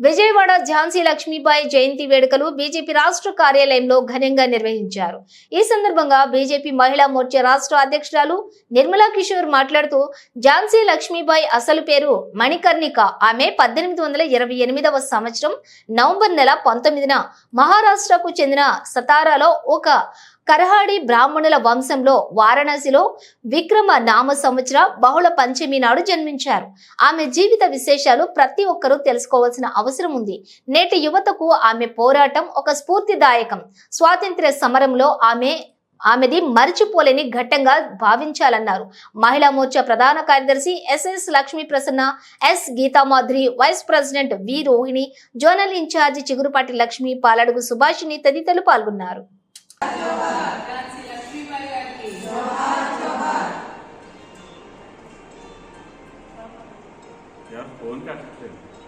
విజయవాడ ఝాన్సీ లక్ష్మీబాయి జయంతి వేడుకలు బీజేపీ రాష్ట్ర కార్యాలయంలో ఘనంగా నిర్వహించారు. ఈ సందర్భంగా బీజేపీ మహిళా మోర్చా రాష్ట్ర అధ్యక్షురాలు నిర్మలా కిషోర్ మాట్లాడుతూ ఝాన్సీ లక్ష్మీబాయి అసలు పేరు మణికర్ణిక. ఆమె 1828వ సంవత్సరం నవంబర్ నెల 19న మహారాష్ట్రకు చెందిన సతారాలో ఒక కరహాడి బ్రాహ్మణుల వంశంలో వారణాసిలో విక్రమ నామ సంవత్సర బహుళ పంచమి నాడు జన్మించారు. ఆమె జీవిత విశేషాలు ప్రతి ఒక్కరూ తెలుసుకోవాల్సిన అవసరం ఉంది. నేటి యువతకు ఆమె పోరాటం ఒక స్ఫూర్తిదాయకం. స్వాతంత్ర్య సమరంలో ఆమెది మరిచిపోలేని ఘట్టంగా భావించాలన్నారు. మహిళా మోర్చా ప్రధాన కార్యదర్శి SS Lakshmi Prasanna, yes Geetha Madhuri, vice president వి రోహిణి, జోనల్ ఇన్ఛార్జి చిగురుపాటి లక్ష్మి, పాలడుగు సుభాషిణి తదితరులు పాల్గొన్నారు. यार फोन कर सकते हैं।